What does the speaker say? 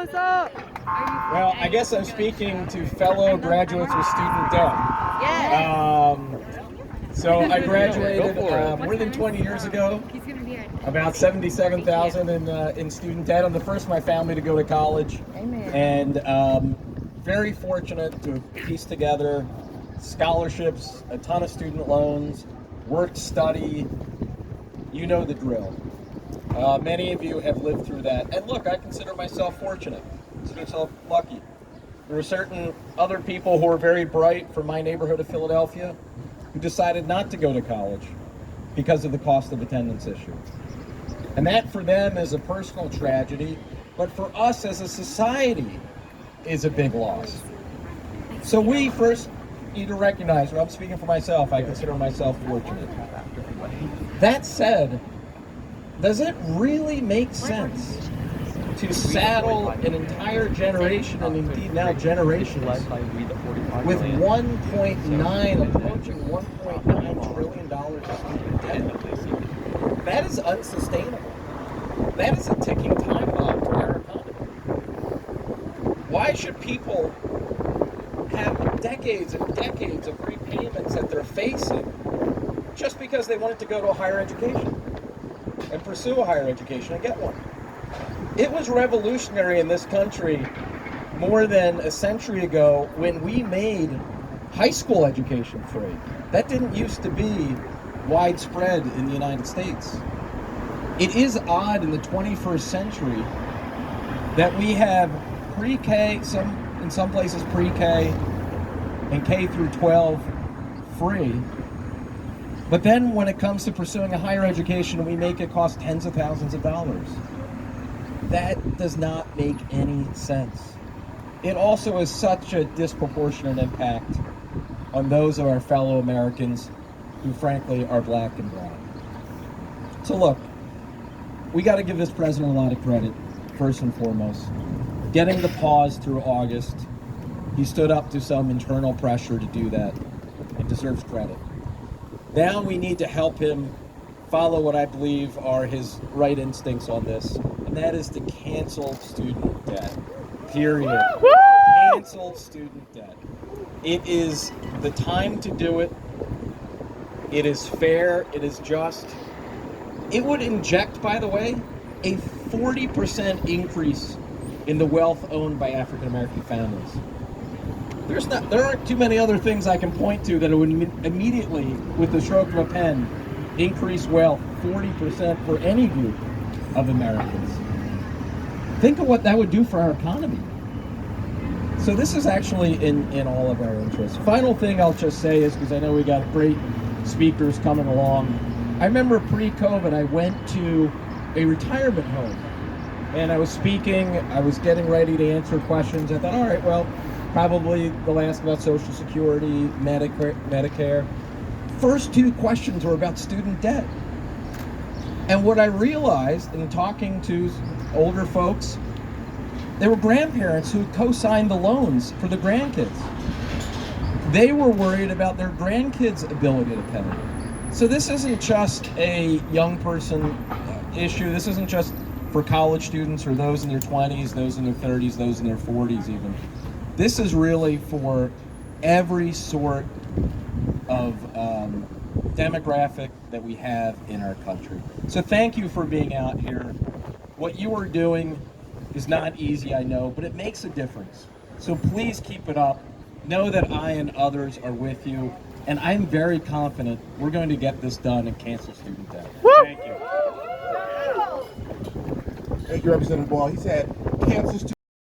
what's up? Well, I guess I'm speaking to fellow graduates with student debt. Yes. So I graduated more than 20 years ago, about $77,000 in student debt. I'm the first in my family to go to college. Amen. And very fortunate to piece together scholarships, a ton of student loans, work study, you know the drill. Many of you have lived through that. And look, I consider myself fortunate, consider myself lucky. There were certain other people who were very bright from my neighborhood of Philadelphia who decided not to go to college because of the cost of attendance issue. And that for them is a personal tragedy, but for us as a society is a big loss. So we first need to recognize, or I'm speaking for myself, I consider myself fortunate. That said, does it really make sense to saddle an entire generation, and indeed now generations, with $1.9, approaching $1.9 trillion of student debt? That is unsustainable. That is a ticking time bomb to our economy. Why should people have decades and decades of repayments that they're facing just because they wanted to go to a higher education and pursue a higher education and get one? It was revolutionary in this country more than a century ago when we made high school education free. That didn't used to be widespread in the United States. It is odd in the 21st century that we have pre-K, in some places pre-K and K through 12 free. But then when it comes to pursuing a higher education, we make it cost tens of thousands of dollars. That does not make any sense. It also has such a disproportionate impact on those of our fellow Americans who frankly are black and brown. So look, we got to give this president a lot of credit, first and foremost. Getting the pause through August, he stood up to some internal pressure to do that and deserves credit. Now we need to help him follow what I believe are his right instincts on this, and that is to cancel student debt. Period. Cancel student debt. It is the time to do it. It is fair. It is just. It would inject, by the way, a 40% increase in the wealth owned by African American families. There aren't too many other things I can point to that would immediately, with the stroke of a pen, increase wealth 40% for any group of Americans. Think of what that would do for our economy. So this is actually in all of our interests. Final thing I'll just say is, because I know we got great speakers coming along, I remember pre-COVID I went to a retirement home and I was speaking, I was getting ready to answer questions. I thought, all right, well, probably they'll ask about Social Security, Medicare. First two questions were about student debt. And what I realized in talking to older folks, they were grandparents who co-signed the loans for the grandkids. They were worried about their grandkids' ability to pay. So this isn't just a young person issue. This isn't just for college students or those in their 20s, those in their 30s, those in their 40s even. This is really for every sort of demographic that we have in our country. So thank you for being out here. What you are doing is not easy, I know, but it makes a difference. So please keep it up. Know that I and others are with you, and I'm very confident we're going to get this done and cancel student debt. Thank you. Thank you, Representative Boyle. He said cancel student